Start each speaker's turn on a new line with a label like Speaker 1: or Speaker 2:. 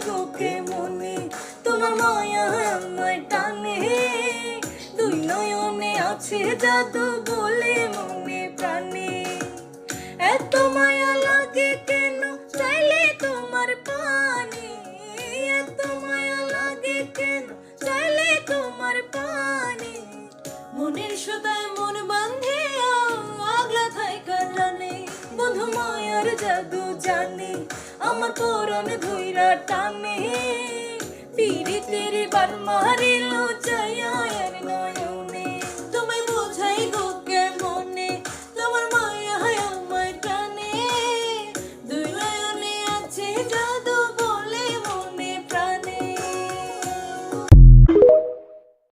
Speaker 1: গোকে মনে তোমার মায়া আমায় টানে দুই নয়নে আছে জাদু বলে মনে প্রাণে এত মায়া লাগে কেন চাইলে তোমার পানে এত মায়া লাগে কেন চাইলে তোমার পানে মনের সুতায় মন বাঁধে আগলা থাই কারণে বন্ধু মায়ার জাদু জানে আমার পরনে ধইরা টানে পিরিতের বান মারিল